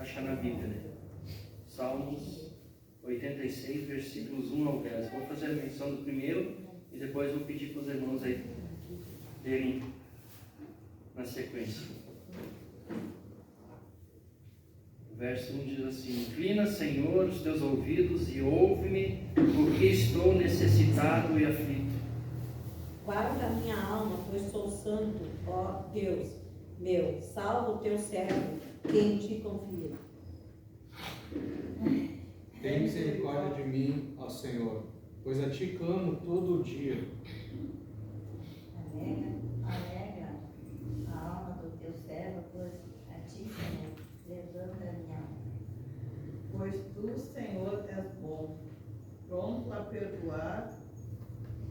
achar na Bíblia, né? Salmos 86, versículos 1 ao 10. Vou fazer a menção do primeiro e depois vou pedir para os irmãos aí lerem na sequência. O verso 1 diz assim: Inclina, Senhor, os teus ouvidos e ouve-me, porque estou necessitado e aflito. Guarda a minha alma, pois sou santo, ó Deus meu. Salva o teu servo, que em ti confia. Tem misericórdia de mim, ó Senhor, pois a ti clamo todo o dia. Alegra a alma do teu servo, pois a ti, Senhor, levanta a minha alma. Pois tu, Senhor, és bom, pronto a perdoar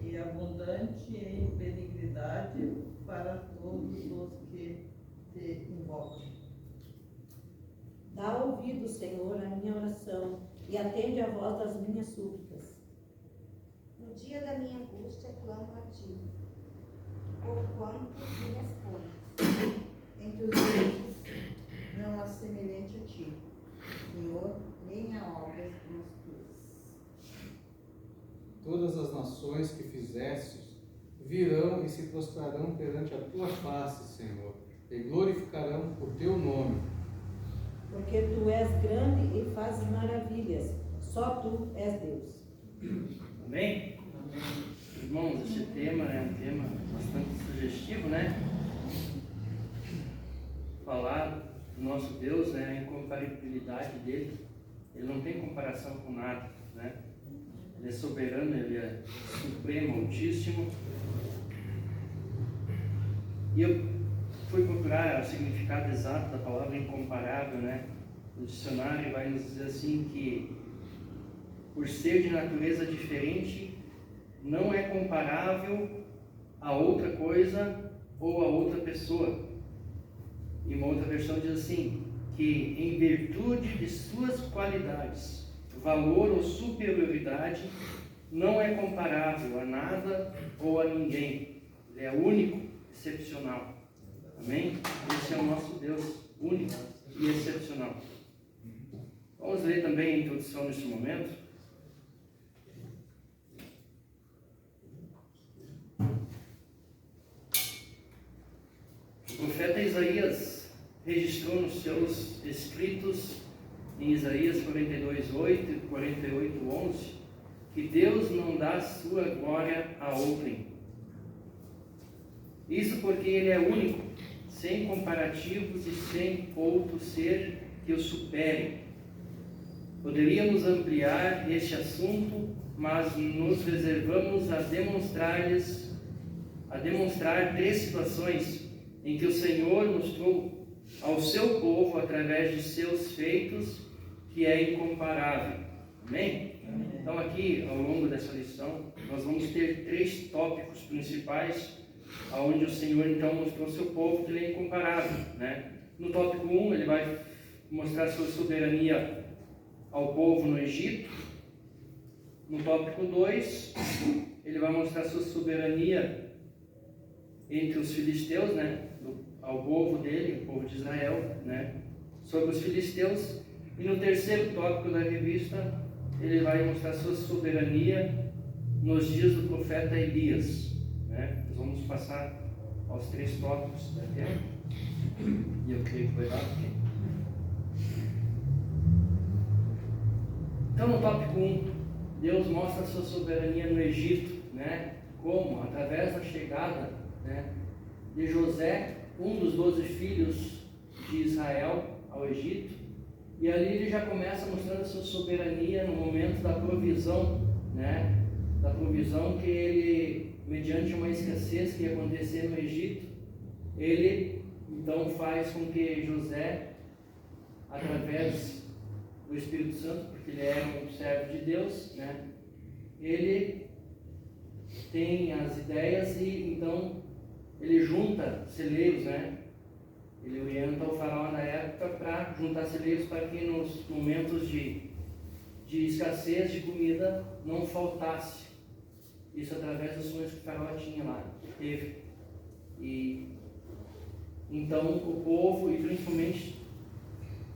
e abundante em benignidade para todos os que te invocam. Dá ouvido, Senhor, à minha oração e atende a voz das minhas súplicas. No dia da minha angústia clamo a ti, porquanto me respondes. Entre os reis não há semelhante a ti, Senhor, nem há obras como as tuas. Todas as nações que fizestes virão e se prostrarão perante a tua face, Senhor, e glorificarão o teu nome. Porque tu és grande e fazes maravilhas, só tu és Deus. Amém? Irmãos, esse tema é um tema bastante sugestivo, né? Falar do nosso Deus, né? A incomparabilidade dele. Ele não tem comparação com nada, né? Ele é soberano, ele é supremo, altíssimo. E eu fui procurar o significado exato da palavra incomparável, né? O dicionário vai nos dizer assim que, por ser de natureza diferente, não é comparável a outra coisa ou a outra pessoa. E uma outra versão diz assim, que em virtude de suas qualidades, valor ou superioridade, não é comparável a nada ou a ninguém. Ele é único, excepcional. Amém? Esse é o nosso Deus, único e excepcional. Vamos ler também a introdução neste momento. O profeta Isaías registrou nos seus escritos, em Isaías 42:8 e 48:11, que Deus não dá sua glória a outrem. Isso porque Ele é único, sem comparativos e sem outro ser que o supere. Poderíamos ampliar este assunto, mas nos reservamos a demonstrar três situações em que o Senhor mostrou ao seu povo, através de seus feitos, que é incomparável. Amém? Então aqui, ao longo dessa lição, nós vamos ter três tópicos principais, onde o Senhor então mostrou ao seu povo que ele é incomparável, né? No tópico 1, ele vai mostrar sua soberania ao povo no Egito. No tópico 2, ele vai mostrar sua soberania entre os filisteus, né? Ao povo dele, o povo de Israel, né? Sobre os filisteus. E no terceiro tópico da revista, ele vai mostrar sua soberania nos dias do profeta Elias, né? Nós vamos passar aos três tópicos da terra. E eu creio que vai dar aqui. Então, no tópico 1, Deus mostra a sua soberania no Egito, né? Como? Através da chegada, né, de José, um dos 12 filhos de Israel, ao Egito. E ali ele já começa mostrando a sua soberania no momento da provisão, né? Da provisão que ele, mediante uma escassez que ia acontecer no Egito, ele então faz com que José, através do Espírito Santo, porque ele era um servo de Deus, né? Ele tem as ideias e então ele junta celeiros, né? Ele orienta o faraó na época para juntar celeiros para que nos momentos de escassez de comida não faltasse. Isso através dos sonhos que o faraó tinha lá, teve. E então o povo, e principalmente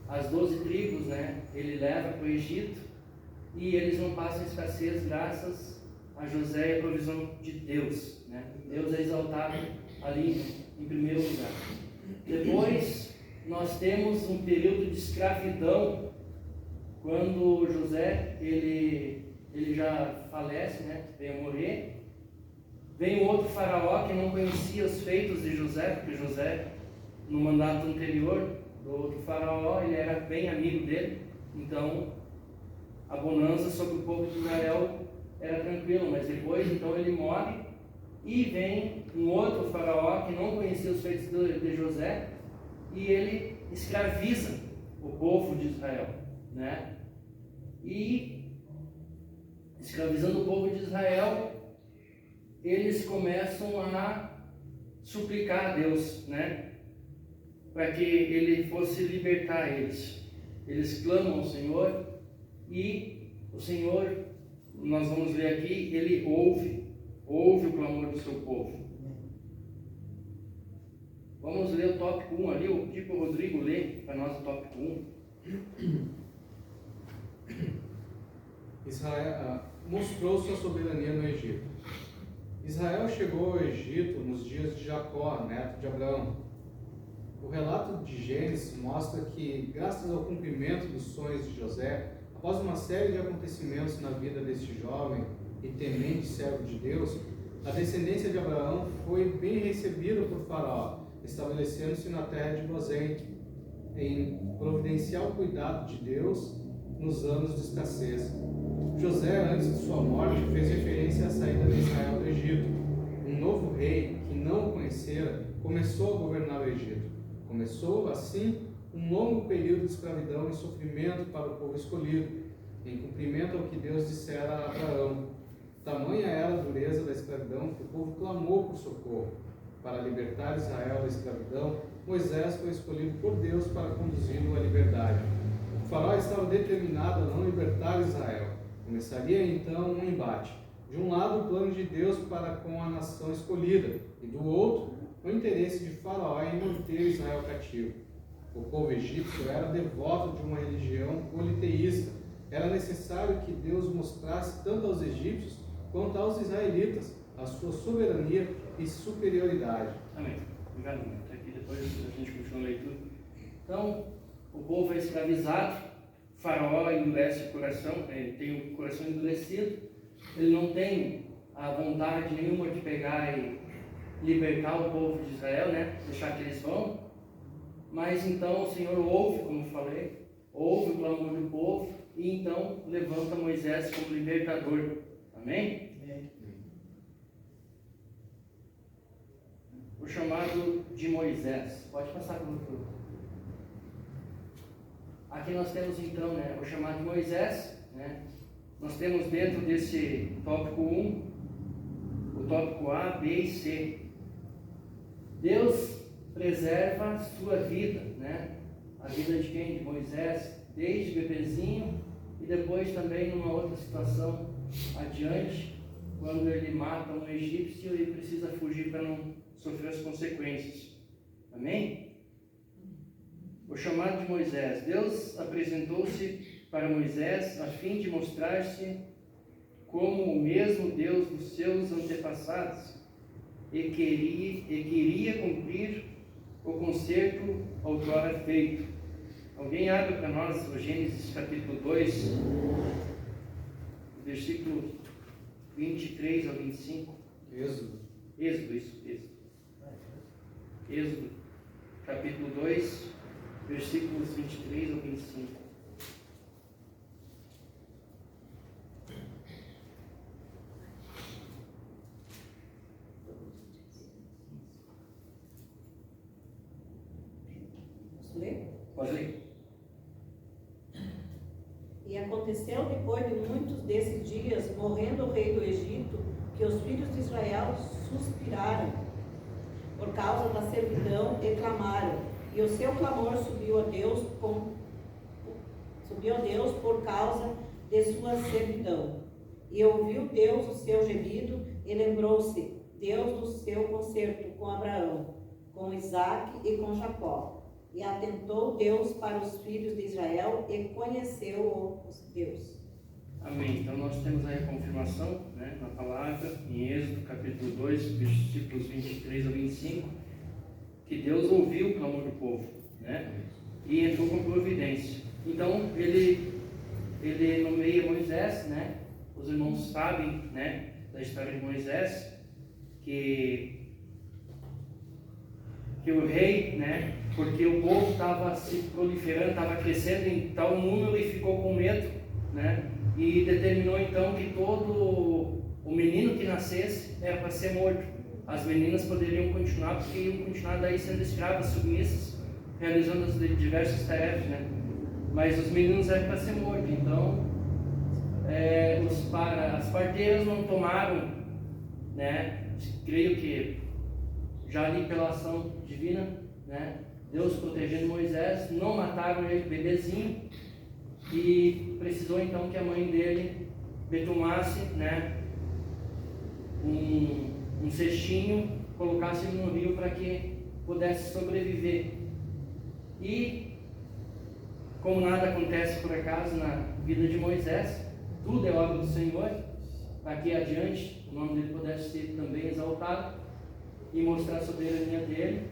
as 12 tribos, né, ele leva para o Egito e eles não passam escassez graças a José e a provisão de Deus, né? Deus é exaltado ali em primeiro lugar. Depois nós temos um período de escravidão, quando José ele já falece, né, veio morrer. Vem um outro faraó que não conhecia os feitos de José, porque José, no mandato anterior do outro faraó, ele era bem amigo dele, então a bonança sobre o povo de Israel era tranquilo, mas depois então ele morre e vem um outro faraó que não conhecia os feitos de José e ele escraviza o povo de Israel, né? E escravizando o povo de Israel, eles começam a suplicar a Deus, né, para que ele fosse libertar eles. Eles clamam ao Senhor e o Senhor, nós vamos ler aqui, ele ouve o clamor do seu povo. Vamos ler o tópico 1 ali, o tipo Rodrigo lê para nós o tópico 1. Israel mostrou sua soberania no Egito. Israel chegou ao Egito nos dias de Jacó, neto de Abraão. O relato de Gênesis mostra que, graças ao cumprimento dos sonhos de José, após uma série de acontecimentos na vida deste jovem e temente servo de Deus, a descendência de Abraão foi bem recebida por Faraó, estabelecendo-se na terra de Gozém, em providencial cuidado de Deus nos anos de escassez. José, antes de sua morte, fez referência à saída de Israel do Egito. Um novo rei, que não o conhecera, começou a governar o Egito. Começou, assim, um longo período de escravidão e sofrimento para o povo escolhido, em cumprimento ao que Deus dissera a Abraão. Tamanha era a dureza da escravidão que o povo clamou por socorro. Para libertar Israel da escravidão, Moisés foi escolhido por Deus para conduzi-lo à liberdade. O faraó estava determinado a não libertar Israel. Começaria então um embate. De um lado, o plano de Deus para com a nação escolhida, e do outro, o interesse de Faraó em manter Israel cativo. O povo egípcio era devoto de uma religião politeísta. Era necessário que Deus mostrasse tanto aos egípcios quanto aos israelitas a sua soberania e superioridade. Amém. Obrigado, irmão. Até aqui depois a gente continua a leitura. Então, o povo é escravizado. Faraó endurece o coração, ele tem o coração endurecido, ele não tem a vontade nenhuma de pegar e libertar o povo de Israel, né? Deixar que eles vão. Mas então o Senhor ouve, como falei, ouve o clamor do povo e então levanta Moisés como libertador. Amém? O chamado de Moisés. Pode passar para o outro. Aqui nós temos então, né, o chamado de Moisés, né? Nós temos dentro desse tópico 1, o tópico A, B e C. Deus preserva a sua vida, né? A vida de quem? De Moisés, desde bebezinho e depois também numa outra situação adiante, quando ele mata um egípcio e precisa fugir para não sofrer as consequências. Amém? O chamado de Moisés. Deus apresentou-se para Moisés a fim de mostrar-se como o mesmo Deus dos seus antepassados e queria cumprir o concerto outrora feito. Alguém abre para nós o Gênesis capítulo 2, versículo 23 ao 25. Êxodo, capítulo 2, versículos 23 ao 25. Posso ler? Pode ler. E aconteceu depois de muitos desses dias, morrendo o rei do Egito, que os filhos de Israel suspiraram por causa da servidão e clamaram. E o seu clamor subiu a Deus por causa de sua servidão. E ouviu Deus o seu gemido e lembrou-se Deus do seu concerto com Abraão, com Isaque e com Jacó. E atentou Deus para os filhos de Israel e conheceu os Deus. Amém. Então nós temos aí a confirmação, né, na palavra, em Êxodo capítulo 2, versículos 23 a 25, que Deus ouviu o clamor do povo, né, e entrou com providência. Então ele nomeia Moisés, né, os irmãos sabem, né, da história de Moisés, que o rei, né, porque o povo estava se proliferando, estava crescendo em tal número e ficou com medo, né, e determinou então que todo o menino que nascesse era para ser morto. As meninas poderiam continuar, porque iam continuar daí sendo escravas, submissas, realizando as diversas tarefas, né, mas os meninos eram para ser mortos. Então as parteiras não tomaram, né, creio que já ali pela ação divina, né, Deus protegendo Moisés, não mataram ele bebezinho, e precisou então que a mãe dele betumasse, né, um cestinho, colocasse no rio para que pudesse sobreviver. E como nada acontece por acaso na vida de Moisés, tudo é obra do Senhor, daqui adiante o nome dele pudesse ser também exaltado e mostrar a soberania dele.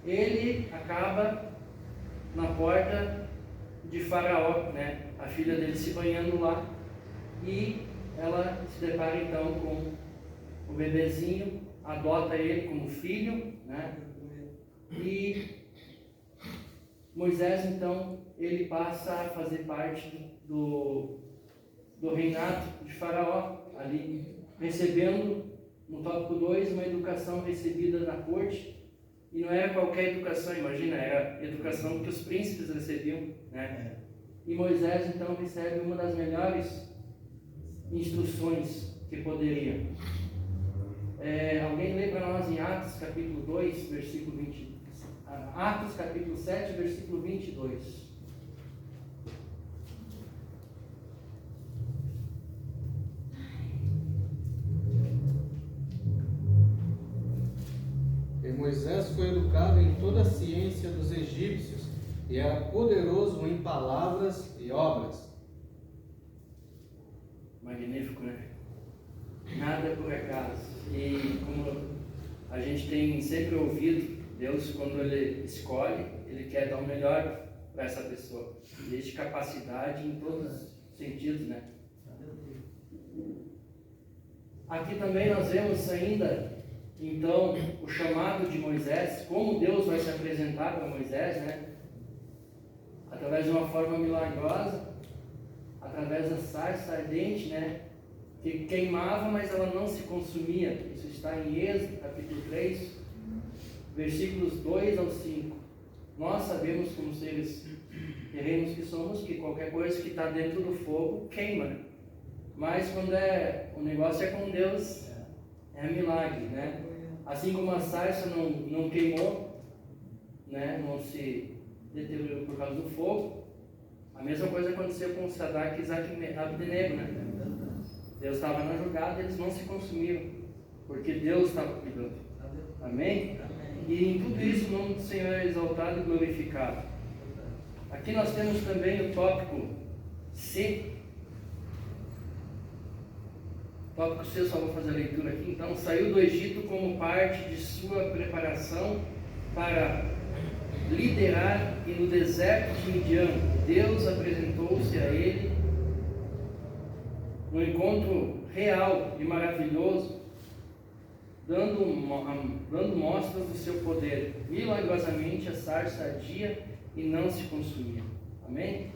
Ele acaba na porta de Faraó, né? A filha dele se banhando lá, e ela se depara então com o bebezinho, adota ele como filho, né? E Moisés então ele passa a fazer parte do reinado de Faraó, ali recebendo, no tópico 2, uma educação recebida na corte. E não era qualquer educação, imagina, era a educação que os príncipes recebiam, né? E Moisés então recebe uma das melhores instruções que poderia. Alguém lê para nós em Atos capítulo 2, versículo 20. Atos capítulo 7, versículo 22. Moisés foi educado em toda a ciência dos egípcios e era poderoso em palavras e obras. Magnífico, né? Nada por acaso. E como a gente tem sempre ouvido, Deus, quando Ele escolhe, Ele quer dar o melhor para essa pessoa. Desde capacidade em todos os sentidos, né? Aqui também nós vemos ainda, então, o chamado de Moisés, como Deus vai se apresentar para Moisés, né? Através de uma forma milagrosa, através da sarça ardente, né? Que queimava, mas ela não se consumia. Isso está em Êxodo, capítulo 3, versículos 2 ao 5. Nós sabemos, como seres terrenos que somos, que qualquer coisa que está dentro do fogo queima. Mas quando o negócio é com Deus, é milagre, né? Assim como a sarça não queimou, né? Não se deteriorou por causa do fogo, a mesma coisa aconteceu com Sadraque, Isaque e Abdenego, né? Deus estava na jogada e eles não se consumiram, porque Deus estava cuidando. Amém? E em tudo isso o nome do Senhor é exaltado e glorificado. Aqui nós temos também o tópico C. Tópico C, eu só vou fazer a leitura aqui. Então, saiu do Egito como parte de sua preparação para liderar, e no deserto de Midian, Deus apresentou-se a ele no encontro real e maravilhoso, dando mostras do seu poder. Milagrosamente a sarça ardia e não se consumia. Amém?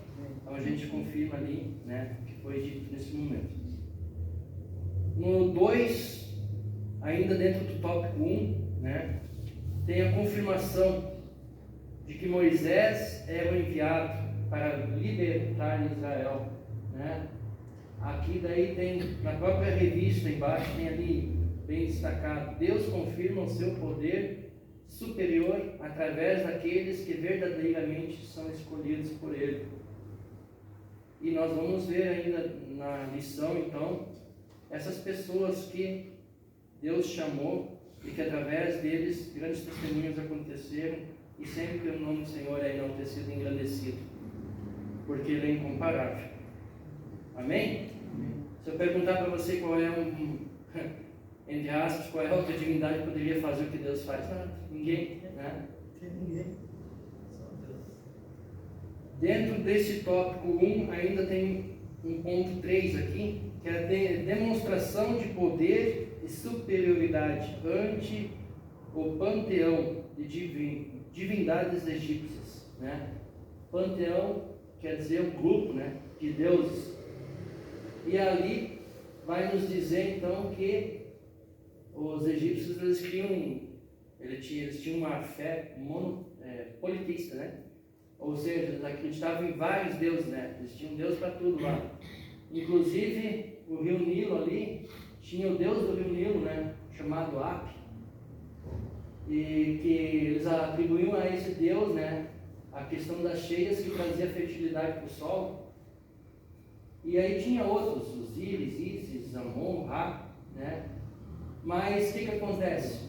Então a gente confirma ali, né, o que foi dito nesse momento. No 2, ainda dentro do tópico 1, né, tem a confirmação de que Moisés era o enviado para libertar Israel, né? Aqui daí tem, na própria revista embaixo, tem ali bem destacado: Deus confirma o seu poder superior através daqueles que verdadeiramente são escolhidos por Ele. E nós vamos ver ainda na lição, então, essas pessoas que Deus chamou e que através deles grandes testemunhos aconteceram e sempre que o nome do Senhor é enaltecido e engrandecido, porque Ele é incomparável. Amém? Se eu perguntar para você qual é entre aspas, qual é a outra divindade que poderia fazer o que Deus faz? Nada, ninguém, né? Tem ninguém. Só Deus. Dentro desse tópico 1, ainda tem um ponto 3 aqui, que é a demonstração de poder e superioridade ante o panteão de divindades egípcias, né? Panteão quer dizer um grupo, né, de deuses. E ali vai nos dizer então que os egípcios eles tinham uma fé politeísta, né? Ou seja, eles acreditavam em vários deuses, né? Eles tinham Deus para tudo lá. Inclusive o rio Nilo ali tinha o deus do rio Nilo, né? Chamado Ap, e que eles atribuíam a esse deus, né, a questão das cheias que trazia fertilidade para o solo. E aí tinha outros, Osíris, Ísis, Amon, Ra, né? Mas o que acontece?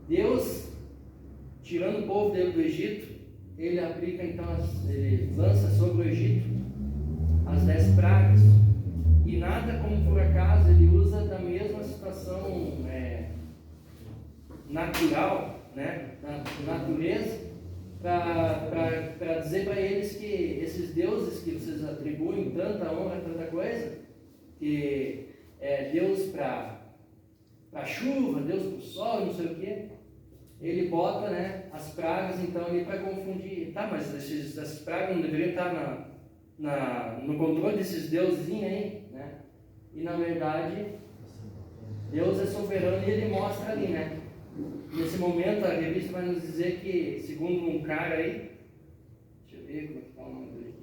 Deus, tirando o povo dele do Egito, ele aplica então, ele lança sobre o Egito as 10 pragas. E nada como por acaso ele usa da mesma situação natural, né, da natureza, para dizer para eles que esses deuses que vocês atribuem tanta honra, tanta coisa, que é Deus para chuva, Deus para o sol, não sei o que, ele bota, né, as pragas então ali para confundir. Tá, mas essas pragas não deveriam estar no controle desses deuses aí, né? E na verdade Deus é soberano e ele mostra ali, né? Nesse momento a revista vai nos dizer que, segundo um cara aí, deixa eu ver como é que está o nome dele,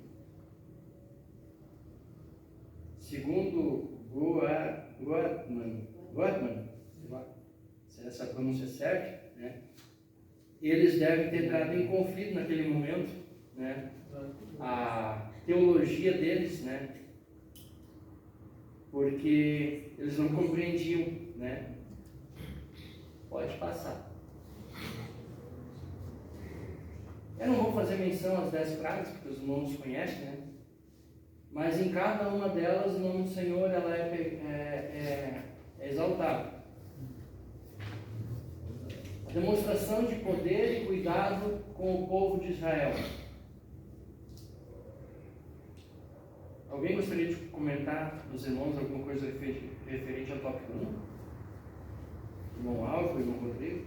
segundo Gottman, se essa pronúncia é certa, né? Eles devem ter entrado em conflito naquele momento, né? A teologia deles, né? Porque eles não compreendiam, né? Pode passar. Eu não vou fazer menção às 10 pragas, porque os irmãos conhecem, né? Mas em cada uma delas, o nome do Senhor ela é exaltado. A demonstração de poder e cuidado com o povo de Israel. Alguém gostaria de comentar dos irmãos alguma coisa referente ao tópico 1? Irmão Álvaro, irmão Rodrigo?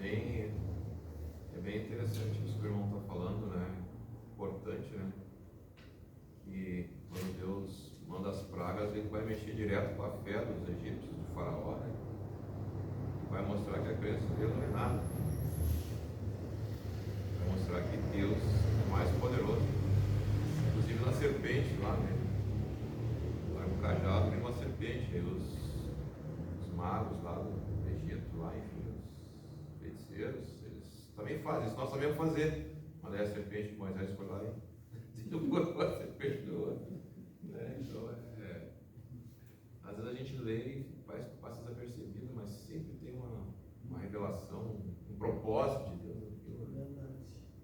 É bem interessante isso que o irmão está falando, né? Importante, né? E quando Deus manda as pragas, ele vai mexer direto com a fé dos egípcios, do faraó, né? Vai mostrar que a crença em Deus não é nada. Vai mostrar que Deus é mais poderoso. Inclusive na serpente lá, né? Vai no cajado vem uma serpente. Aí os magos lá do Egito, lá, enfim, os feiticeiros, eles também fazem isso. Nós sabemos fazer. Mas aí a serpente que Moisés foi lá e derrubou a serpente do outro. Né? Então, às vezes a gente lê e passa desapercebido, mas sempre tem uma revelação, um propósito de Deus naquilo.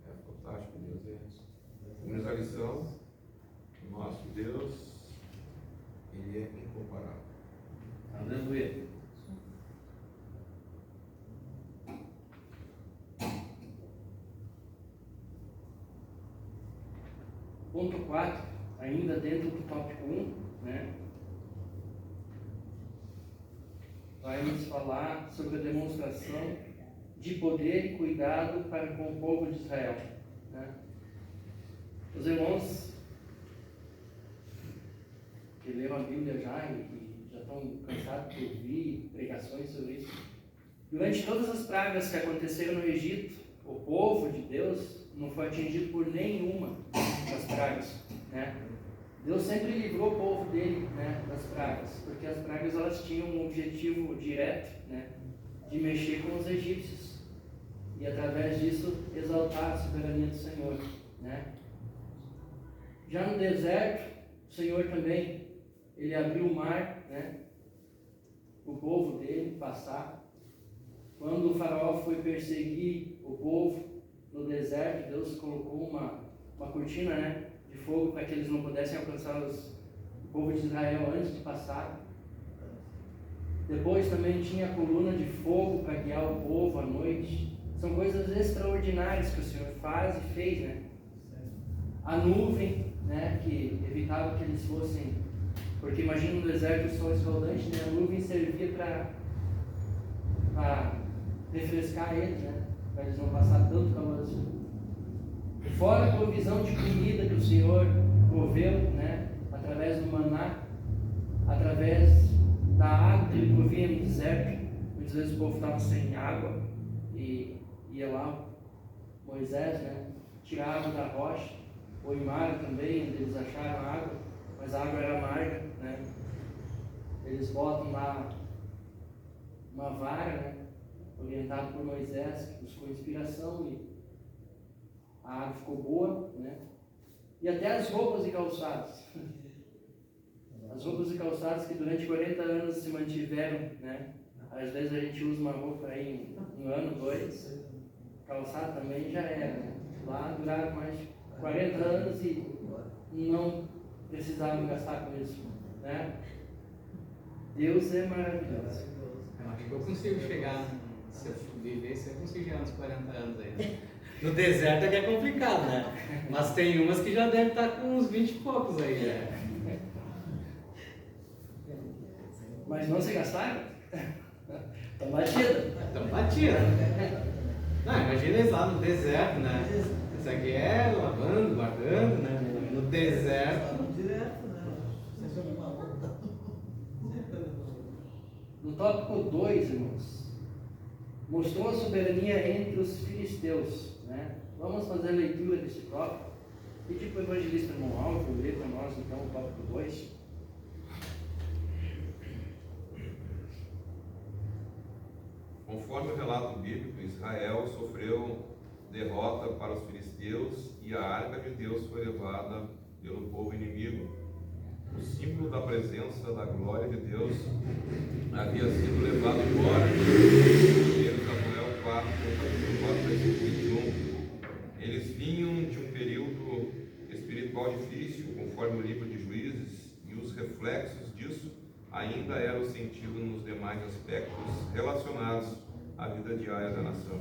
É fantástico, Deus é universalização. O nosso Deus, ele é incomparável. Aleluia. Ponto 4, ainda dentro do tópico 1, né? Vai nos falar sobre a demonstração de poder e cuidado para com o povo de Israel, né? Os irmãos que leram a Bíblia já e já estão cansados de ouvir pregações sobre isso. Durante todas as pragas que aconteceram no Egito, o povo de Deus não foi atingido por nenhuma das pragas, né? Deus sempre livrou o povo dele, né, das pragas, porque as pragas elas tinham um objetivo direto, né, de mexer com os egípcios e através disso exaltar a soberania do Senhor, né? Já no deserto, o Senhor também ele abriu o mar, né, o povo dele passar. Quando o faraó foi perseguir o povo no deserto, Deus colocou uma cortina, né, de fogo para que eles não pudessem alcançar o povo de Israel antes de passar. Depois também tinha a coluna de fogo para guiar o povo à noite. São coisas extraordinárias que o Senhor faz e fez, né? A nuvem, né, que evitava que eles fossem, porque imagina no deserto o sol escaldante, né? A nuvem servia para refrescar eles, né? Para eles não passar tanto calor assim. E fora a provisão de comida que o Senhor proveu, né? Através do maná, através da água que ele provia no deserto. Muitas vezes o povo estava sem água e ia lá, Moisés, né? Tirava da rocha, ou em mar também, onde eles acharam água, mas a água era amarga, né? Eles botam lá uma vara, né? Orientado por Moisés, que buscou inspiração e a água ficou boa, né? E até as roupas e calçados. As roupas e calçados que durante 40 anos se mantiveram, né? Às vezes a gente usa uma roupa aí um ano, 2, calçado também já era, né? Lá duraram mais de 40 anos e não precisavam gastar com isso, né? Deus é maravilhoso. Eu acho que eu consigo chegar, se eu viver, se eu consigo chegar nos 40 anos aí. No deserto é que é complicado, né? Mas tem umas que já devem estar com uns 20 e poucos aí, né? Mas não se gastaram? Estão batidos. Estão batidos. Não, imagina eles lá no deserto, né? Isso aqui é lavando, guardando, né? No deserto. Direto, né? No tópico 2, irmãos, mostrou a soberania entre os filisteus, né? Vamos fazer a leitura desse tópico. Pedir para o evangelista irmão Álvaro ler para nós então o tópico 2. Conforme o relato bíblico, Israel sofreu derrota para os filisteus e a arca de Deus foi levada pelo povo inimigo. O símbolo da presença da glória de Deus havia sido levado embora. 1 Samuel 4, versículo 21. Eles vinham de um período espiritual difícil, conforme o livro de Juízes, e os reflexos disso ainda eram sentidos nos demais aspectos relacionados à vida diária da nação.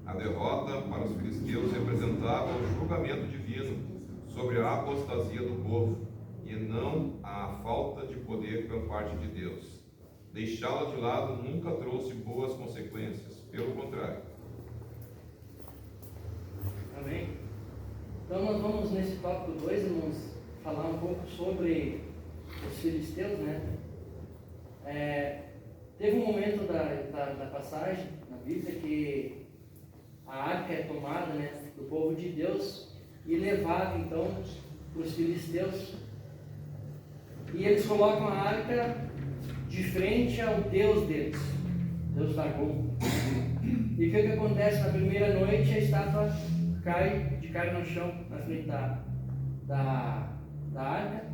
A derrota para os filisteus representava o julgamento divino sobre a apostasia do povo e não a falta de poder por parte de Deus. Deixá-la de lado nunca trouxe boas consequências, pelo contrário. Amém? Então nós vamos nesse tópico 2, irmãos, falar um pouco sobre os filisteus, né? Teve um momento da passagem na Bíblia que a arca é tomada, né, do povo de Deus e levada então para os filisteus, e eles colocam a arca de frente ao Deus deles, Deus Dagon. E o que acontece? Na primeira noite a estátua cai de cara no chão na frente da arca,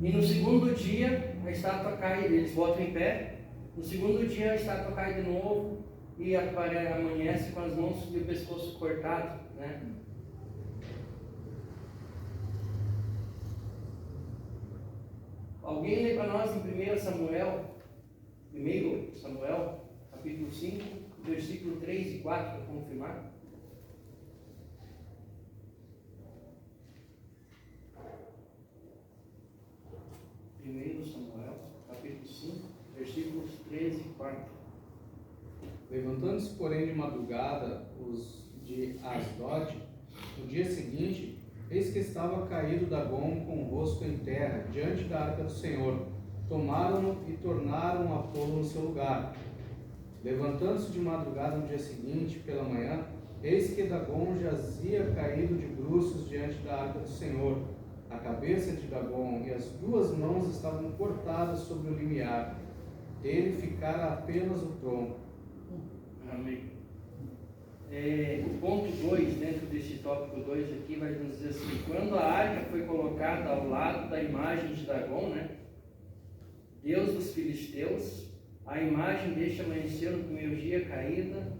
e no segundo dia a estátua cai, eles botam em pé. No segundo dia a estátua cai de novo e amanhece com as mãos e o pescoço cortado, né? Alguém lê para nós em 1 Samuel, capítulo 5, versículo 3 e 4, para confirmar? Samuel, capítulo 5, versículos 3 e 4. Levantando-se, porém, de madrugada os de Asdod, no dia seguinte, eis que estava caído Dagon com o rosto em terra, diante da arca do Senhor. Tomaram-no e tornaram a pô-lo no seu lugar. Levantando-se de madrugada no dia seguinte, pela manhã, eis que Dagon jazia caído de bruços diante da arca do Senhor. A cabeça de Dagon e as duas mãos estavam cortadas sobre o limiar. Dele ficara apenas o tronco. Amém. O ponto 2, dentro desse tópico 2 aqui, vai nos dizer assim: quando a arca foi colocada ao lado da imagem de Dagon, né, Deus dos filisteus, a imagem deste amanhecer no primeiro dia caída.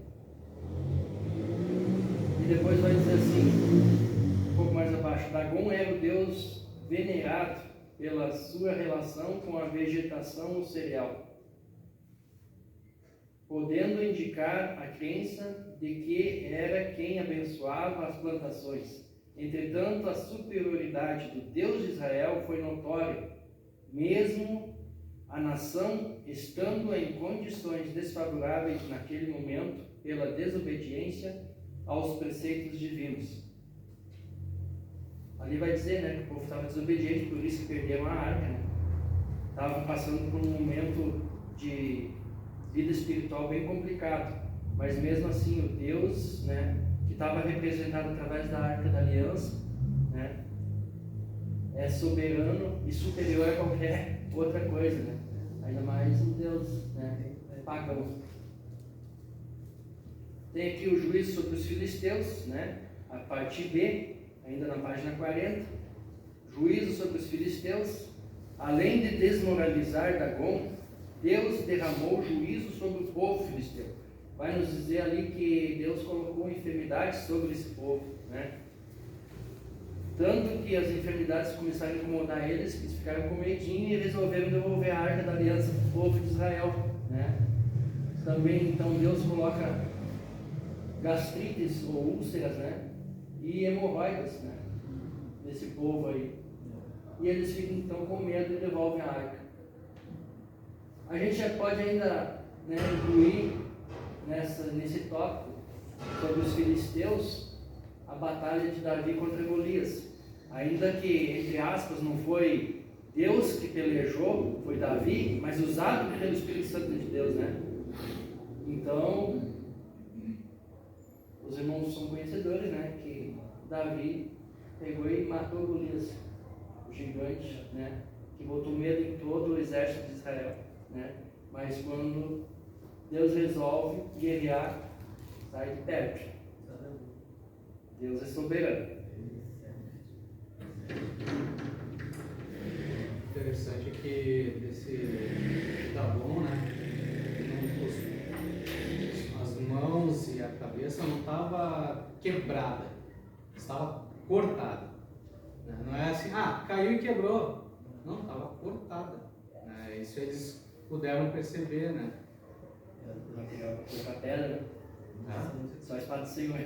E depois vai dizer assim, um pouco mais abaixo, Dagon era o deus venerado pela sua relação com a vegetação cereal, podendo indicar a crença de que era quem abençoava as plantações. Entretanto, a superioridade do Deus de Israel foi notória, mesmo a nação estando em condições desfavoráveis naquele momento pela desobediência aos preceitos divinos. Ali vai dizer, né, que o povo estava desobediente, por isso que perderam a arca, né? Estavam passando por um momento de vida espiritual bem complicado, mas mesmo assim o Deus, né, que estava representado através da Arca da Aliança, né, é soberano e superior a qualquer outra coisa, né? Ainda mais um Deus, né, pagão. Tem aqui o juízo sobre os filisteus, né, a parte B, ainda na página 40. Juízo sobre os filisteus. Além de desmoralizar Dagon, Deus derramou juízo sobre o povo filisteu. Vai nos dizer ali que Deus colocou enfermidades sobre esse povo, né? Tanto que as enfermidades começaram a incomodar eles, que eles ficaram com medinho e resolveram devolver a arca da aliança para o povo de Israel, né? Também, então, Deus coloca gastrites ou úlceras, né? E hemorroidas, né? Nesse povo aí. E eles ficam, então, com medo e devolvem a arca. A gente já pode ainda, né, incluir nesse tópico sobre os filisteus a batalha de Davi contra Golias. Ainda que, entre aspas, não foi Deus que pelejou, foi Davi, mas usado pelo Espírito Santo de Deus, né? Então, os irmãos são conhecedores, né, que Davi pegou e matou Golias, o gigante, né, que botou medo em todo o exército de Israel, né? Mas quando Deus resolve guerrear, sai de perto. Deus é soberano. Interessante que desse Dagon, né, as mãos e a cabeça não estava quebrada, estava cortada. Não é assim, caiu e quebrou. Não, estava cortada. Isso eles puderam perceber, né? Com a pedra, né? Só a espada do Senhor.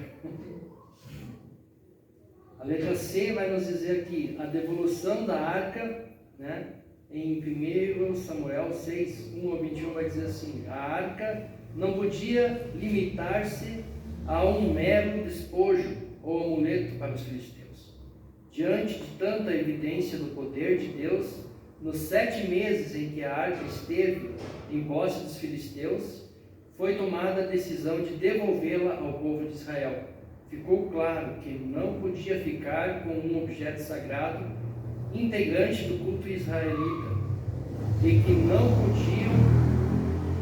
A letra C vai nos dizer aqui a devolução da arca, né? Em 1 Samuel 6, 1 a 21 vai dizer assim: a arca não podia limitar-se a um mero despojo ou amuleto para os filisteus. Diante de tanta evidência do poder de Deus, nos 7 meses em que a arca esteve em posse dos filisteus, foi tomada a decisão de devolvê-la ao povo de Israel. Ficou claro que não podia ficar com um objeto sagrado integrante do culto israelita e que não podiam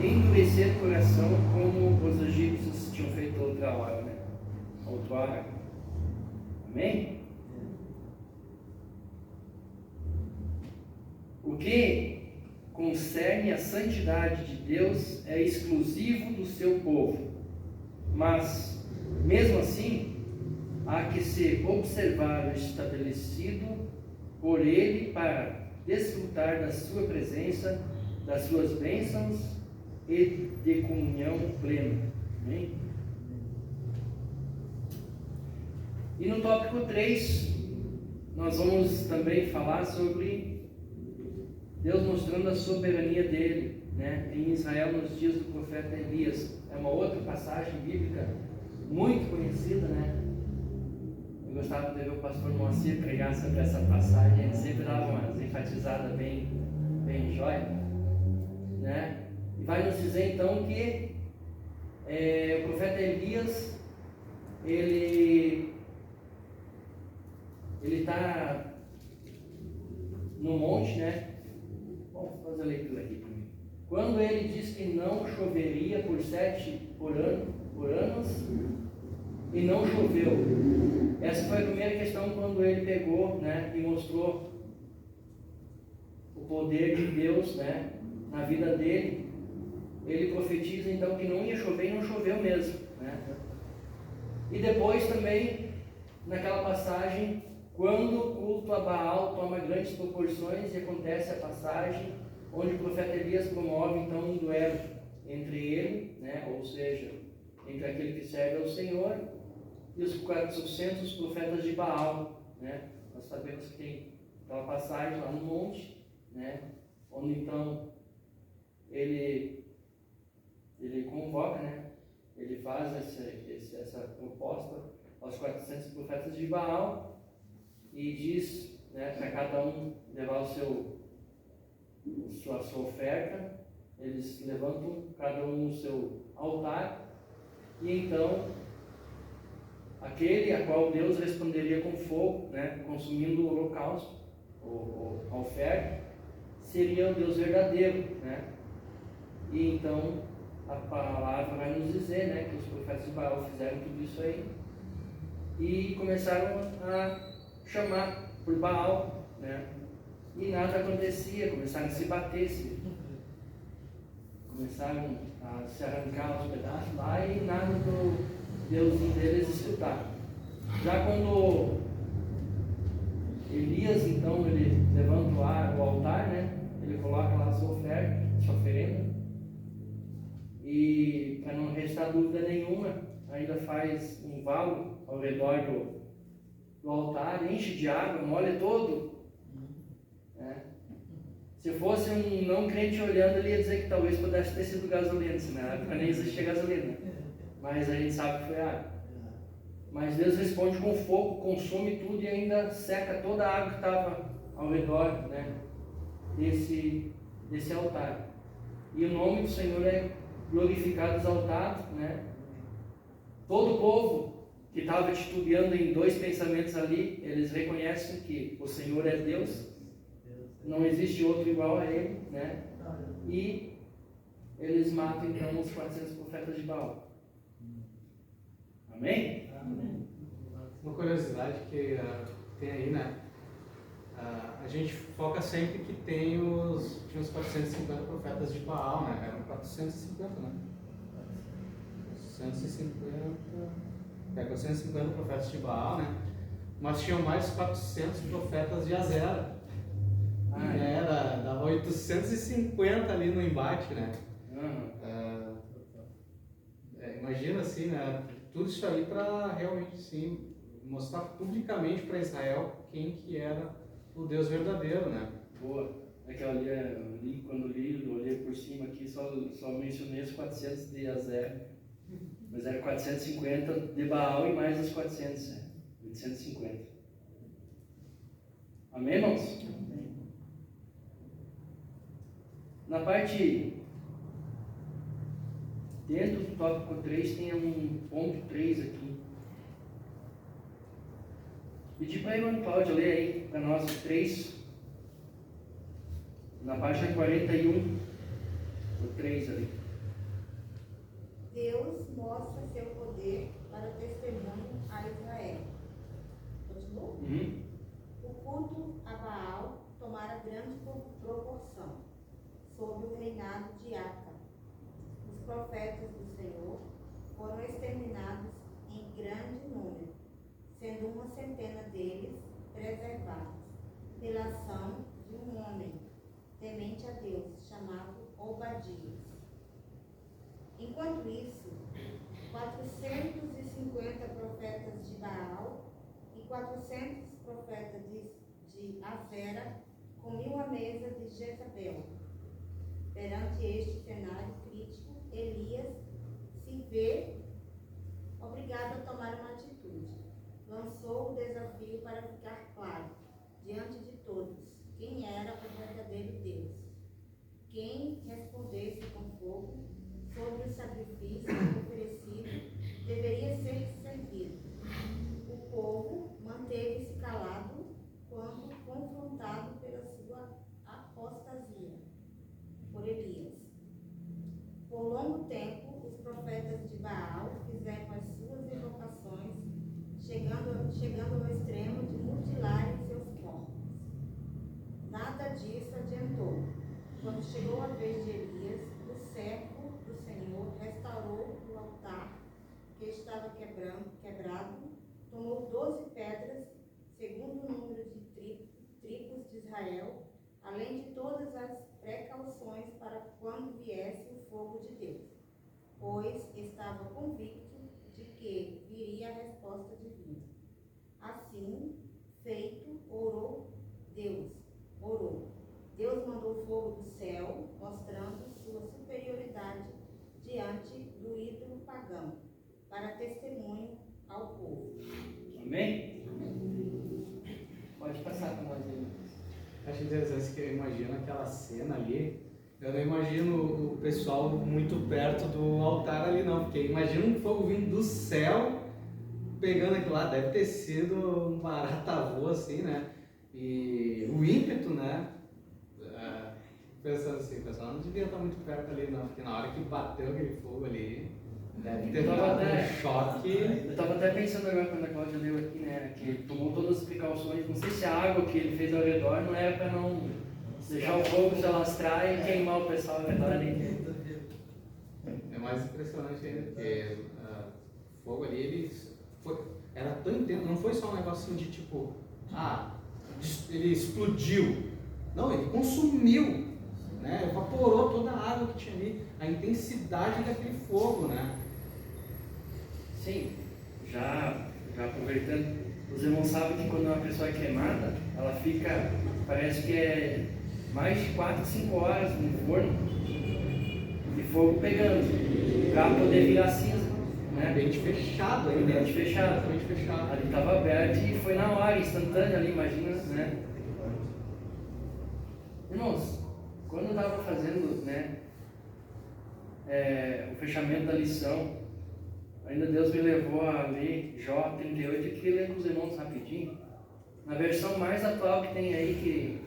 endurecer o coração como os egípcios tinham feito outra hora, né? Outrora. Amém? O que concerne a santidade de Deus é exclusivo do seu povo, mas, mesmo assim, há que se observar o estabelecido por Ele para desfrutar da sua presença, das suas bênçãos e de comunhão plena. Amém? E no tópico 3, nós vamos também falar sobre Deus mostrando a soberania dele, né, em Israel nos dias do profeta Elias. É uma outra passagem bíblica muito conhecida, né? Eu gostava de ver o pastor Moacir pregar sobre essa passagem. Ele sempre dava uma enfatizada bem jóia, né? E vai nos dizer então que o profeta Elias ele está no monte, né? Vamos fazer a leitura aqui para mim. Quando ele diz que não choveria por anos e não choveu. Essa foi a primeira questão quando ele pegou, né, e mostrou o poder de Deus, né, na vida dele. ele profetiza então que não ia chover e não choveu mesmo, né? E depois também, naquela passagem, quando o culto a Baal toma grandes proporções, e acontece a passagem onde o profeta Elias promove então um duelo entre ele, né, ou seja, entre aquele que serve ao Senhor e os 400 profetas de Baal, né? Nós sabemos que tem aquela passagem lá no monte, né, onde então ele convoca, né, ele faz essa proposta aos 400 profetas de Baal e diz, né, para cada um levar sua oferta. Eles levantam cada um o seu altar, e então aquele a qual Deus responderia com fogo, né, consumindo o holocausto, a oferta, seria o Deus verdadeiro, né? E então a palavra vai nos dizer, né, que os profetas de Baal fizeram tudo isso aí e começaram a chamar por Baal, né? E nada acontecia, começaram a se bater, começaram a se arrancar os pedaços lá e nada do Deusinho deles escutar. Já quando Elias, então, ele levanta o altar, né? Ele coloca lá a sua oferta, sua oferenda, e para não restar dúvida nenhuma, ainda faz um valo ao redor do altar, enche de água, molha todo, né? Se fosse um não crente olhando, ele ia dizer que talvez pudesse ter sido gasolina, senão na época nem existia gasolina, mas a gente sabe que foi água. Mas Deus responde com fogo, consome tudo e ainda seca toda a água que estava ao redor, né, desse altar. E o nome do Senhor é glorificado, exaltado, né? Todo o povo que estava titubeando em dois pensamentos ali, eles reconhecem que o Senhor é Deus, não existe outro igual a Ele, né? E eles matam então os 400 profetas de Baal. Amém? Uma curiosidade que tem aí, né? A gente foca sempre que tinha os 450 profetas de Baal, né? Eram 450, né? 450 profetas de Baal, né? Mas tinham mais 400 profetas de Azera. Dava 850 ali no embate, né? Imagina assim, né? Tudo isso aí para realmente sim mostrar publicamente para Israel quem que era o Deus verdadeiro, né? Boa. É que eu olhei por cima aqui, só mencionei os 400 de Azera, mas era 450 de Baal e mais os 400, né? 850. Amém, irmãos? Amém. Na parte dentro do tópico 3 tem um ponto 3 aqui. Pedi para a irmã Cláudia ler aí para nós o 3, na página 41, o 3 ali. Deus mostra seu poder para testemunho a Israel. Continua? O culto a Baal tomara grande proporção sob o reinado de Aca. Os profetas do Senhor foram exterminados em grande número, sendo 100 deles preservados, pela ação de um homem temente a Deus, chamado Obadias. Enquanto isso, 450 profetas de Baal e 400 profetas de Azera comiam à mesa de Jezabel. Perante este cenário crítico, Elias se vê obrigado a tomar uma atitude. Lançou o desafio para ficar claro, diante de todos, quem era o verdadeiro Deus. Quem respondesse com fogo sobre o sacrifício oferecido deveria ser servido. O povo manteve-se calado quando confrontado pela sua apostasia por Elias. Por longo tempo, os profetas de Baal fizeram as suas invocações, chegando ao extremo de mutilarem seus corpos. Nada disso adiantou. Quando chegou a vez de Elias, o servo tirou do altar que estava quebrado, tomou 12 pedras, segundo o número de tribos de Israel, além de todas as precauções para quando viesse o fogo de Deus, pois estava convicto de que viria a resposta divina. Assim, feito, orou. Deus mandou fogo do céu, mostrando sua superioridade diante do ídolo pagão, para testemunho ao povo. Amém? Pode passar para nós aí. Acho interessante que eu imagino aquela cena ali. Eu não imagino o pessoal muito perto do altar ali não, porque imagina um fogo vindo do céu, pegando aquilo lá, deve ter sido um barata-voa assim, né? E o ímpeto, né? Pensando assim, o pessoal não devia estar muito perto ali não, porque na hora que bateu aquele fogo ali, deve ter dado um choque. Eu estava até pensando agora quando a Cláudia leu aqui, né? Que ele tomou todas as precauções. Não sei se a água que ele fez ao redor não era para não deixar o fogo se alastrar e queimar o pessoal ao redor ali. É mais impressionante ainda, porque o fogo ali, era tão intenso, não foi só um negocinho de tipo, ele explodiu. Não, ele consumiu, né? Evaporou toda a água que tinha ali, a intensidade daquele fogo, né? Sim, já aproveitando, os irmãos sabem que quando uma pessoa é queimada, ela fica, parece que é mais de 4, 5 horas no forno, de fogo pegando, para poder virar cinza, né? Ambiente fechado ainda. Ambiente fechado. Ali estava aberto e foi na hora, instantâneo ali, imagina, né? Irmãos, quando eu estava fazendo, né, o fechamento da lição, ainda Deus me levou a ler Jó 38, eu queria ler com os irmãos rapidinho, na versão mais atual que tem aí,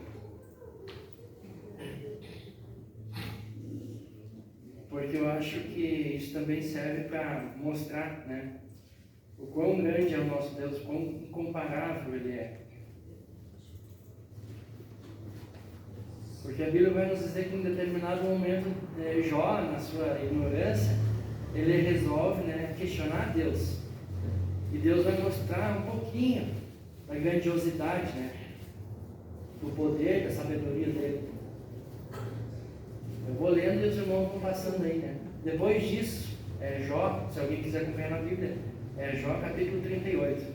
porque eu acho que isso também serve para mostrar, né, o quão grande é o nosso Deus, quão incomparável Ele é. Porque a Bíblia vai nos dizer que em determinado momento, Jó, na sua ignorância, ele resolve, né, questionar Deus. E Deus vai mostrar um pouquinho da grandiosidade, né, do poder, da sabedoria dele. Eu vou lendo e os irmãos vão passando aí, né? Depois disso, Jó, se alguém quiser acompanhar na Bíblia, Jó capítulo 38.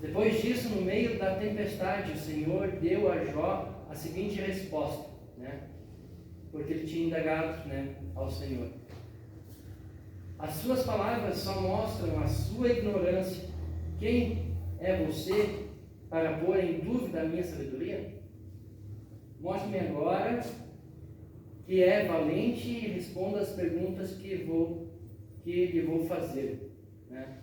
Depois disso, no meio da tempestade, o Senhor deu a Jó a seguinte resposta, né? Porque ele tinha indagado, né, ao Senhor. As suas palavras só mostram a sua ignorância. Quem é você para pôr em dúvida a minha sabedoria? Mostre-me agora que é valente e responda as perguntas que lhe vou fazer, né?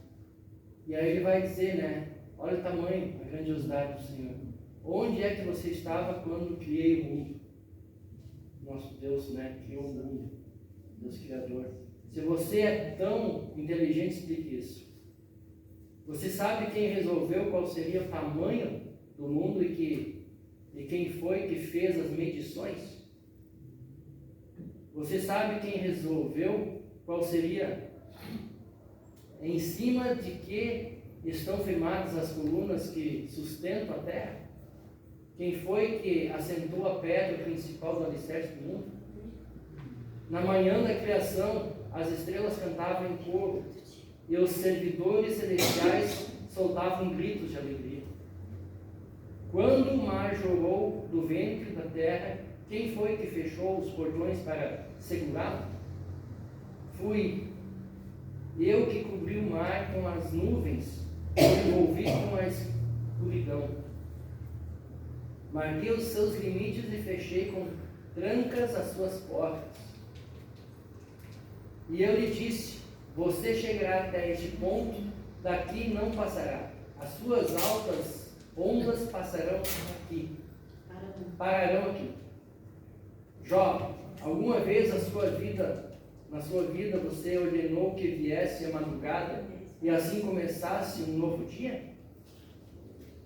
E aí ele vai dizer, né? Olha o tamanho, a grandiosidade do Senhor. Onde é que você estava quando criei o mundo? Nosso Deus, né, criou o mundo. Deus Criador. Se você é tão inteligente, explique isso. Você sabe quem resolveu qual seria o tamanho do mundo e quem foi que fez as medições? Você sabe quem resolveu qual seria, em cima de que estão firmadas as colunas que sustentam a terra? Quem foi que assentou a pedra principal do alicerce do mundo? Na manhã da criação, as estrelas cantavam em coro, e os servidores celestiais soltavam gritos de alegria. Quando o mar jorrou do ventre da terra, quem foi que fechou os portões para segurá-lo? Fui eu que cobri o mar com as nuvens, e envolvi com a escuridão. Marquei os seus limites e fechei com trancas as suas portas. E eu lhe disse: você chegará até este ponto, daqui não passará. As suas altas ondas passarão aqui. Pararão aqui. Jó, alguma vez na sua vida você ordenou que viesse a madrugada e assim começasse um novo dia?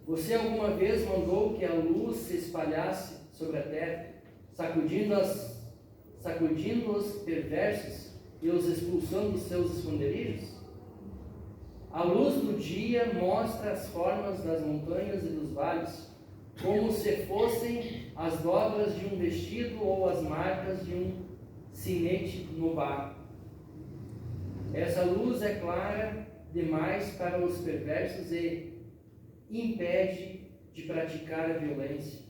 Você alguma vez mandou que a luz se espalhasse sobre a terra, sacudindo os perversos e os expulsando dos seus esconderijos? A luz do dia mostra as formas das montanhas e dos vales, como se fossem as dobras de um vestido ou as marcas de um sinete no barro. Essa luz é clara demais para os perversos e impede de praticar a violência.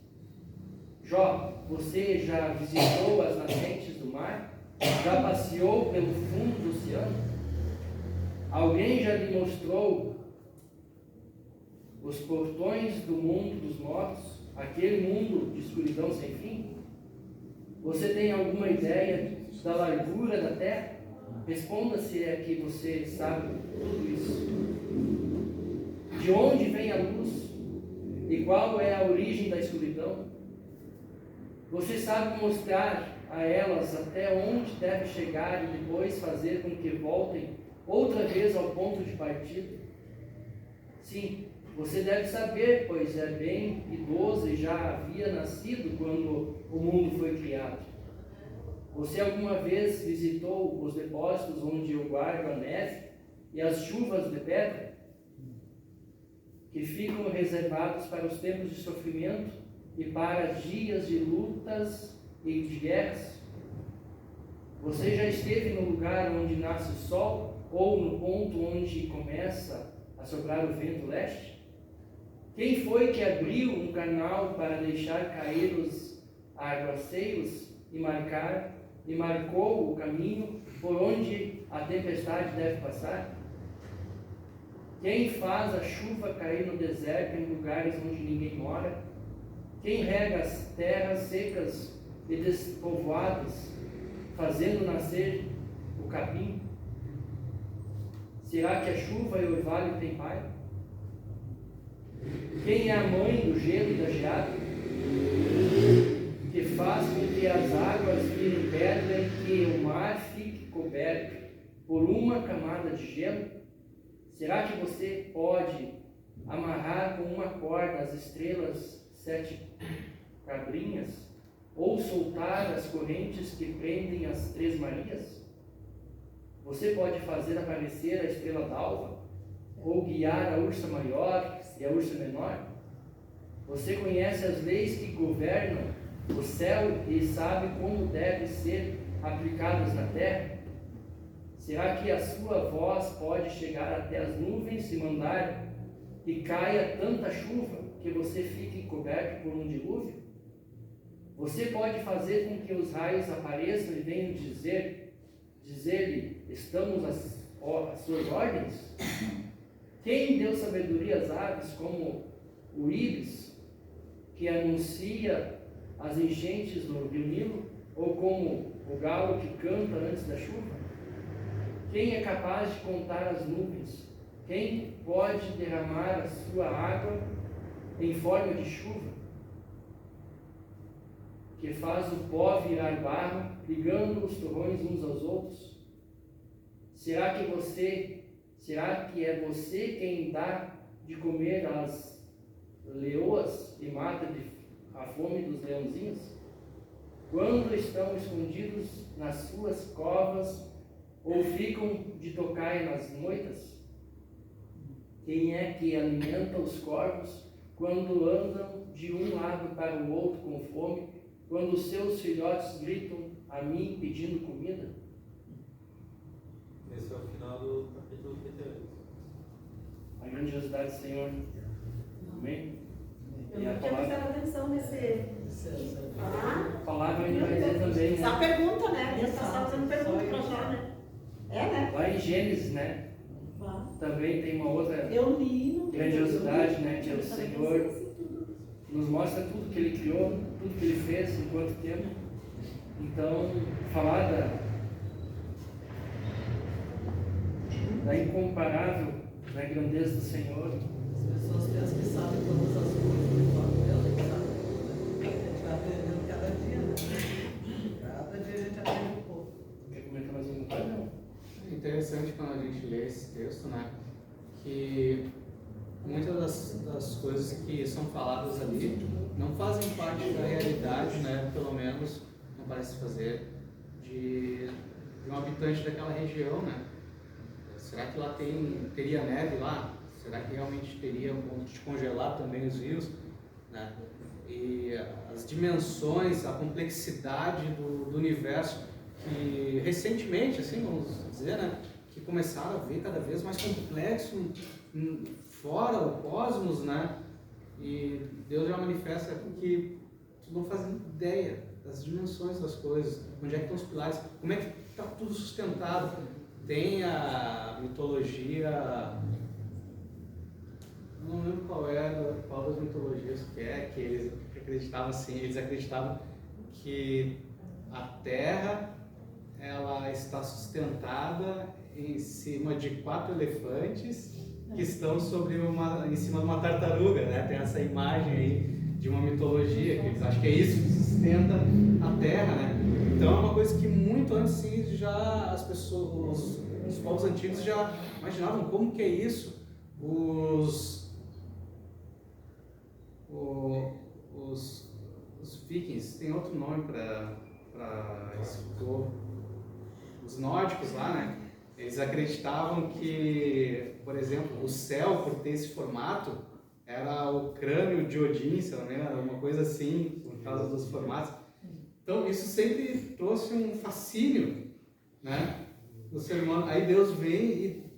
Jó, você já visitou as nascentes do mar? Já passeou pelo fundo do oceano? Alguém já lhe mostrou os portões do mundo dos mortos, aquele mundo de escuridão sem fim? Você tem alguma ideia da largura da terra? Responda se é que você sabe tudo isso. De onde vem a luz? E qual é a origem da escuridão? Você sabe mostrar a elas até onde deve chegar e depois fazer com que voltem outra vez ao ponto de partida? Sim, você deve saber, pois é bem idoso e já havia nascido quando o mundo foi criado. Você alguma vez visitou os depósitos onde eu guardo a neve e as chuvas de pedra, que ficam reservados para os tempos de sofrimento e para dias de lutas e de guerras? Você já esteve no lugar onde nasce o sol ou no ponto onde começa a soprar o vento leste? Quem foi que abriu um canal para deixar cair os aguaceiros e marcou o caminho por onde a tempestade deve passar? Quem faz a chuva cair no deserto em lugares onde ninguém mora? Quem rega as terras secas e despovoadas, fazendo nascer o capim? Será que a chuva e o orvalho têm pai? Quem é a mãe do gelo e da geada, que faz com que as águas virem pedra e que o mar fique coberto por uma camada de gelo? Será que você pode amarrar com uma corda as estrelas 7 cabrinhas, ou soltar as correntes que prendem as 3 Marias? Você pode fazer aparecer a estrela d'alva, ou guiar a ursa maior e a ursa menor? Você conhece as leis que governam o céu e sabe como devem ser aplicadas na terra? Será que a sua voz pode chegar até as nuvens e mandar que caia tanta chuva que você fique coberto por um dilúvio? Você pode fazer com que os raios apareçam e venham dizer-lhe, estamos às suas ordens? Quem deu sabedoria às aves como o íris, que anuncia as enchentes do Rio Nilo, ou como o galo que canta antes da chuva? Quem é capaz de contar as nuvens? Quem pode derramar a sua água em forma de chuva? Que faz o pó virar barro, ligando os torrões uns aos outros? Será que é você quem dá de comer às leoas e mata a fome dos leãozinhos? Quando estão escondidos nas suas covas ou ficam de tocaia nas moitas? Quem é que alimenta os corvos quando andam de um lado para o outro com fome, quando os seus filhotes gritam a mim pedindo comida? Esse é o final do capítulo 38. A grandiosidade do Senhor. Amém? Eu E a não tinha palavra, prestado atenção nesse. a palavra ainda vai dizer também, Essa né? pergunta, né? Deus está fazendo pergunta para Jó, né? É, né? Lá em Gênesis, né? Também tem uma outra Eu li. grandiosidade, né? Que é o Senhor nos mostra tudo que Ele criou, tudo que Ele fez, em quanto tempo. Então, falar da incomparável, da grandeza do Senhor. As pessoas pensam que sabem todas as coisas, mas só Deus é que sabe tudo, né? A gente está aprendendo cada dia, né? Cada dia a gente aprende um pouco. Quer comentar mais alguma coisa? Não. É interessante quando a gente lê esse texto, né? Que muitas das coisas que são faladas ali não fazem parte da realidade, né? Pelo menos não parece fazer, de um habitante daquela região, né? Será que lá teria neve lá? Será que realmente teria um ponto de congelar também os rios? Né? E as dimensões, a complexidade do universo, que recentemente, assim, vamos dizer, né, que começaram a ver cada vez mais complexo fora o cosmos, né? E Deus já manifesta que tu não faz ideia das dimensões das coisas, onde é que estão os pilares, como é que está tudo sustentado. Tem a mitologia, não lembro qual das mitologias que eles acreditavam assim, eles acreditavam que a Terra ela está sustentada em cima de 4 elefantes que estão em cima de uma tartaruga, né? Tem essa imagem aí de uma mitologia, que eles acham que é isso que sustenta a Terra, né? Então é uma coisa que muito antes sim, já as pessoas, os povos antigos já imaginavam como que é isso. Os vikings, tem outro nome para esse povo, os nórdicos lá, né? Eles acreditavam que, por exemplo, o céu, por ter esse formato, era o crânio de Odin, se não me engano, uma coisa assim, por causa dos formatos. Então, isso sempre trouxe um fascínio, né, do ser humano. Aí Deus vem e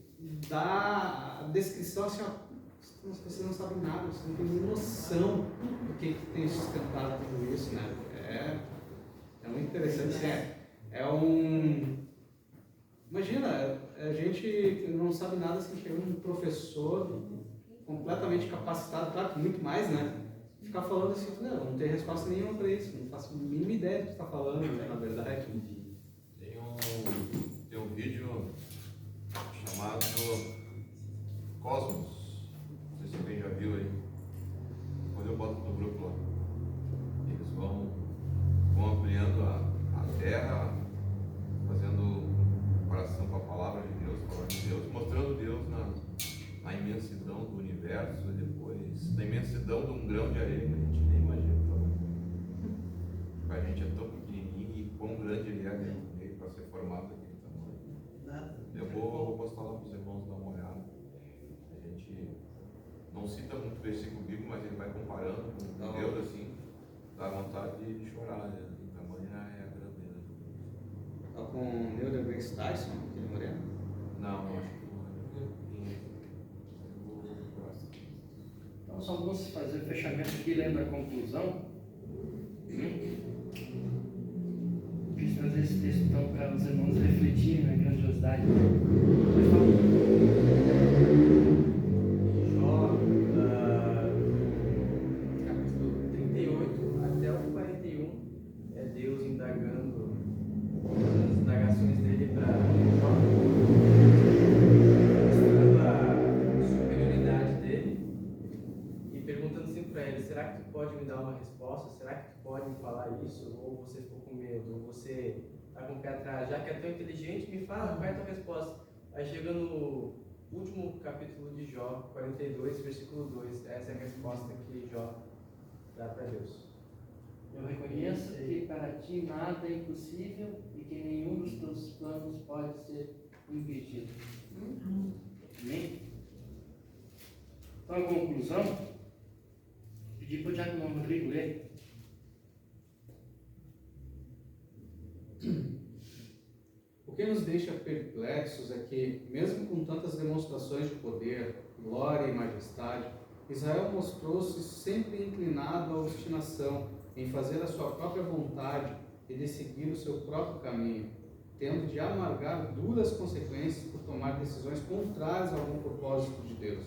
dá a descrição assim, ó, vocês não sabem nada, vocês não têm nem noção do que tem sustentado tudo isso, né? É muito interessante, imagina, a gente que não sabe nada, assim, chega um professor completamente capacitado, claro que muito mais, né? Ficar falando assim, não tem resposta nenhuma para isso, não faço a mínima ideia do que está falando, né, na verdade. Tem um vídeo chamado Cosmos, não sei se alguém já viu aí, quando eu boto no grupo lá, eles vão ampliando a Terra, fazendo comparação com a palavra de Deus, falando de Deus, mostrando Deus na imensidão do universo e depois na imensidão de um grão de areia que a gente nem imagina o tamanho. A gente é tão pequenininho e quão grande ele é dentro dele para ser formado daquele tamanho. Eu vou postar lá para os irmãos dar uma olhada. A gente não cita muito versículo bíblico, mas ele vai comparando com Deus assim, dá vontade de chorar, né? O tamanho é a grandeza. Tá com o Neil deGrasse Tyson, aquele moreno? Não, acho que não é. Então, só vamos fazer o fechamento aqui, lendo a conclusão. Quis trazer esse texto então para os irmãos refletirem na grandiosidade. Jó, capítulo 38 até o 41, é Deus indagando as indagações dele para Jó, mostrando a superioridade dele e perguntando assim para ele: será que tu pode me dar uma resposta? Será que tu pode me falar isso? Ou você ficou com medo? Ou você está com o pé atrás? Já que é tão inteligente, me fala qual é a tua resposta. Aí chega no último capítulo de Jó, 42, versículo 2, essa é a resposta que Jó dá para Deus. Eu reconheço que para ti nada é impossível e que nenhum dos teus planos pode ser impedido. Amém? Então, a conclusão, pedir para o Diácono Rodrigo ler. O que nos deixa perplexos é que, mesmo com tantas demonstrações de poder, glória e majestade, Israel mostrou-se sempre inclinado à obstinação em fazer a sua própria vontade e de seguir o seu próprio caminho, tendo de amargar duras consequências por tomar decisões contrárias a algum propósito de Deus.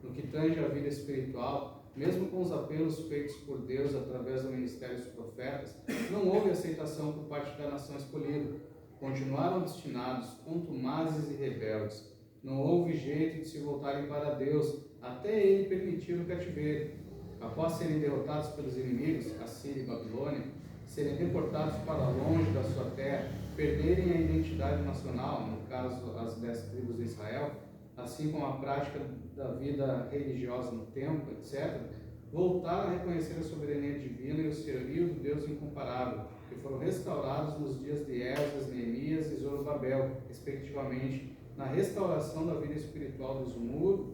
No que tange à vida espiritual, mesmo com os apelos feitos por Deus através do ministério dos profetas, não houve aceitação por parte da nação escolhida. Continuaram obstinados, contumazes e rebeldes. Não houve jeito de se voltarem para Deus, até Ele permitir o cativeiro. Após serem derrotados pelos inimigos, Assíria e Babilônia, serem deportados para longe da sua terra, perderem a identidade nacional, no caso as 10 tribos de Israel, assim como a prática da vida religiosa no templo, etc., voltaram a reconhecer a soberania divina e o senhorio do Deus incomparável, que foram restaurados nos dias de Esdras, Neemias e Zorobabel, respectivamente, na restauração da vida espiritual dos muros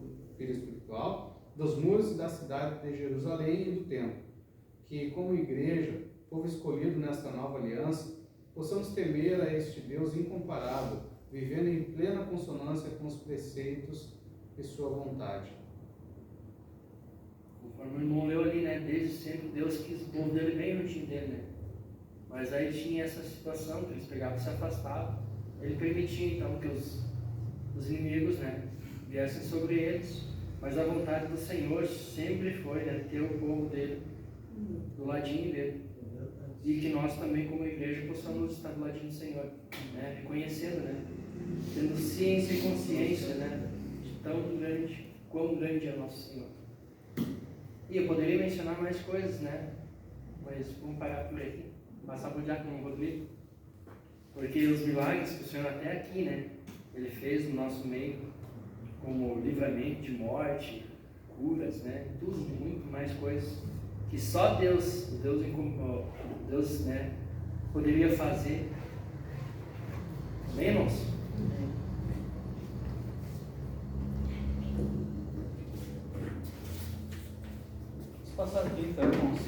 e da cidade de Jerusalém e do templo, que, como igreja, povo escolhido nesta nova aliança, possamos temer a este Deus incomparável, vivendo em plena consonância com os preceitos de sua vontade. Conforme o irmão leu ali, né? Desde sempre Deus quis o povo dele bem juntinho dele, né? Mas aí tinha essa situação que eles pegavam e se afastavam. Ele permitia então que os inimigos, né, viessem sobre eles. Mas a vontade do Senhor sempre foi, né, ter o povo dele do ladinho dele. E que nós também, como igreja, possamos estar do ladinho do Senhor, né? Reconhecendo, né? Tendo ciência e consciência, né? De tão grande, quão grande é nosso Senhor. E eu poderia mencionar mais coisas, né? Mas vamos parar por aqui. Passar para o diácono Rodrigo. Porque os milagres que o Senhor até aqui, né? Ele fez no nosso meio, como livramento de morte, curas, né? Tudo, muito mais coisas que só Deus, né, poderia fazer. Amém, irmãos? Vamos passar aqui, então, irmãos.